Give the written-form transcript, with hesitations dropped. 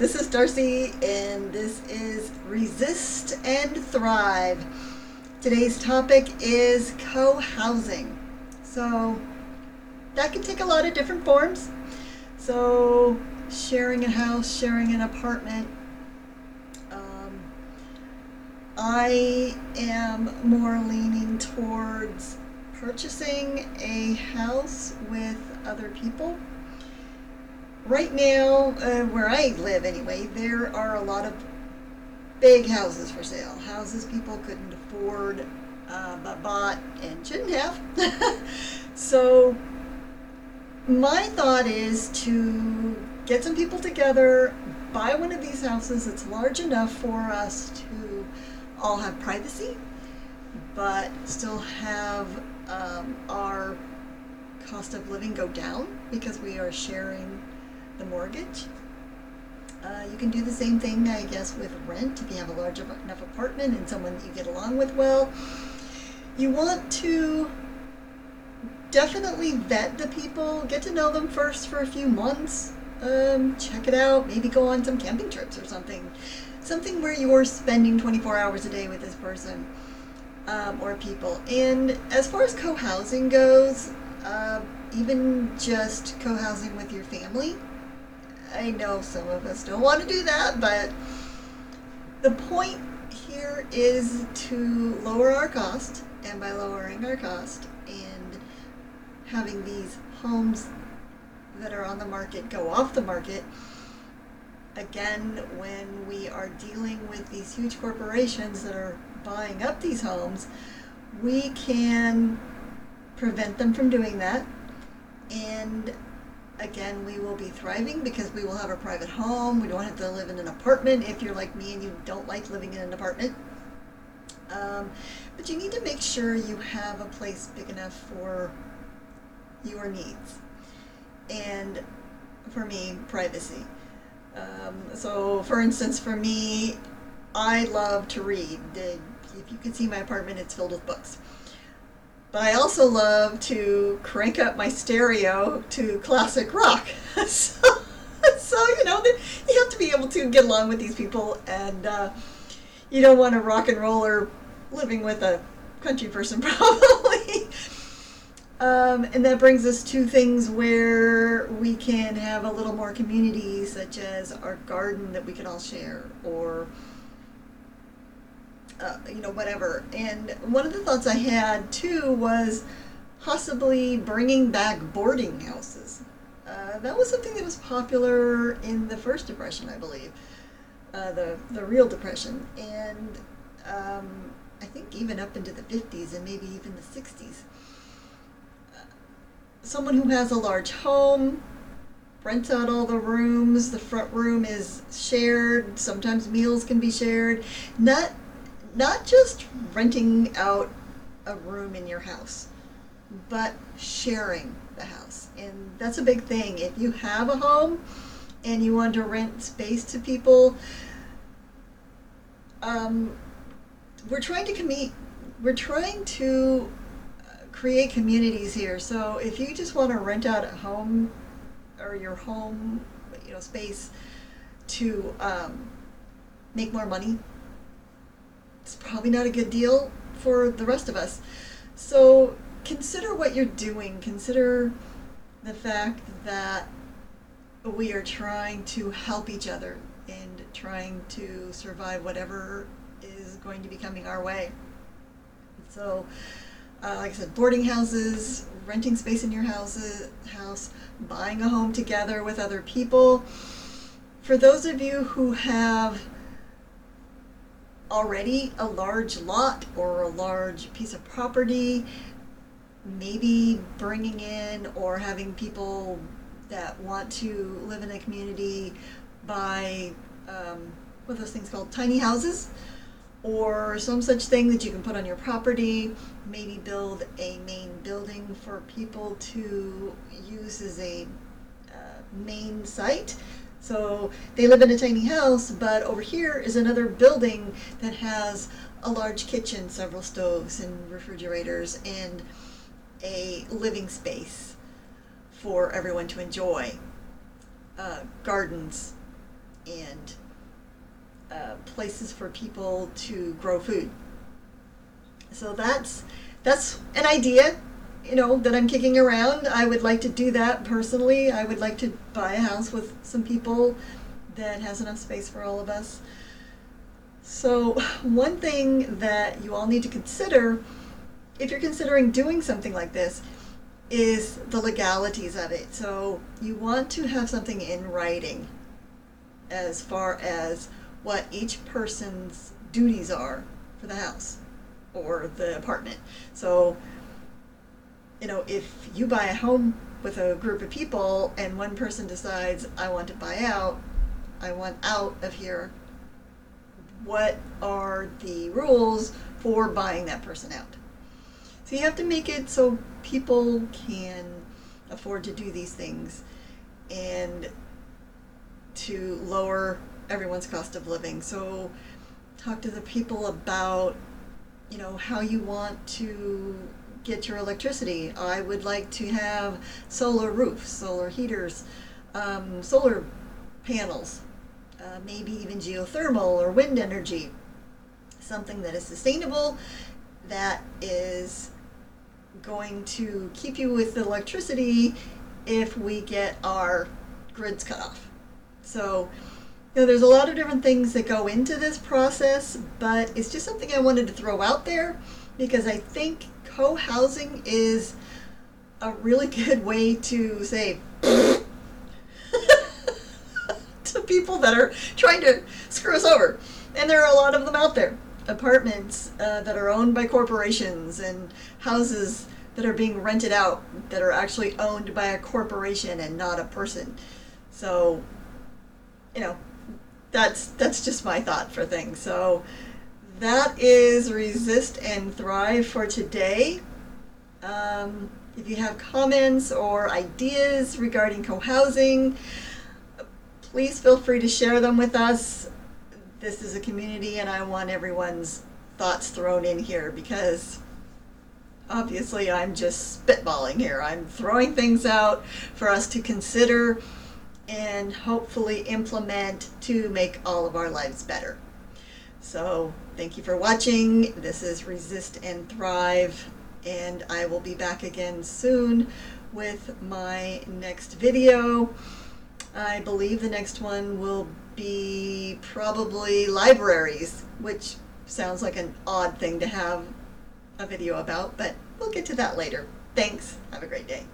This is Darcy, and this is Resist and Thrive. Today's topic is co-housing. So, that can take a lot of different forms. So, sharing a house, sharing an apartment. I am more leaning towards purchasing a house with other people. Right now, where I live anyway, there are a lot of big houses for sale. Houses people couldn't afford, but bought and shouldn't have. So, my thought is to get some people together, buy one of these houses that's large enough for us to all have privacy, but still have our cost of living go down because we are sharing the mortgage. You can do the same thing, I guess, with rent if you have a large enough apartment and someone that you get along with well. You want to definitely vet the people, get to know them first for a few months, check it out, maybe go on some camping trips or something. Something where you're spending 24 hours a day with this person or people. And as far as co-housing goes, even just co-housing with your family, I know some of us don't want to do that, but the point here is to lower our cost, and by lowering our cost and having these homes that are on the market go off the market, again, when we are dealing with these huge corporations that are buying up these homes, we can prevent them from doing that. And again, we will be thriving because we will have a private home. We don't have to live in an apartment if you're like me and you don't like living in an apartment. But you need to make sure you have a place big enough for your needs. And for me, privacy. So, for instance, for me, I love to read. If you can see my apartment, it's filled with books. But I also love to crank up my stereo to classic rock. So you have to be able to get along with these people, and you don't want a rock and roller living with a country person, probably. And that brings us to things where we can have a little more community, such as our garden that we can all share, or whatever. And one of the thoughts I had too was possibly bringing back boarding houses. That was something that was popular in the first depression, I believe, the real depression, and I think even up into the 50s and maybe even the 60s. Someone who has a large home rents out all the rooms. The front room is shared. Sometimes meals can be shared. Not just renting out a room in your house, but sharing the house. And that's a big thing. If you have a home and you want to rent space to people, we're trying to create communities here. So if you just want to rent out a home or your home, space to make more money, it's probably not a good deal for the rest of us. So consider what you're doing. Consider the fact that we are trying to help each other and trying to survive whatever is going to be coming our way. So, like I said, boarding houses, renting space in your house, buying a home together with other people. For those of you who have already a large lot or a large piece of property, maybe bringing in or having people that want to live in a community buy, what are those things called, tiny houses, or some such thing that you can put on your property, maybe build a main building for people to use as a main site. So they live in a tiny house, but over here is another building that has a large kitchen, several stoves and refrigerators, and a living space for everyone to enjoy, gardens, and places for people to grow food. So that's an idea, that I'm kicking around. I would like to do that personally. I would like to buy a house with some people that has enough space for all of us. So one thing that you all need to consider, if you're considering doing something like this, is the legalities of it. So you want to have something in writing as far as what each person's duties are for the house or the apartment. So, if you buy a home with a group of people and one person decides, I want to buy out, I want out of here, what are the rules for buying that person out? So you have to make it so people can afford to do these things and to lower everyone's cost of living. So talk to the people about, how you want to get your electricity. I would like to have solar roofs, solar heaters, solar panels, maybe even geothermal or wind energy, something that is sustainable, that is going to keep you with electricity if we get our grids cut off. So, there's a lot of different things that go into this process, but it's just something I wanted to throw out there because I think co-housing is a really good way to say to people that are trying to screw us over. And there are a lot of them out there. Apartments that are owned by corporations and houses that are being rented out that are actually owned by a corporation and not a person. So, that's just my thought for things. So that is Resist and Thrive for today. If you have comments or ideas regarding co-housing, please feel free to share them with us. This is a community and I want everyone's thoughts thrown in here because obviously I'm just spitballing here. I'm throwing things out for us to consider and hopefully implement to make all of our lives better. So thank you for watching. This is Resist and Thrive, and I will be back again soon with my next video. I believe the next one will be probably libraries, which sounds like an odd thing to have a video about, but we'll get to that later. Thanks. Have a great day.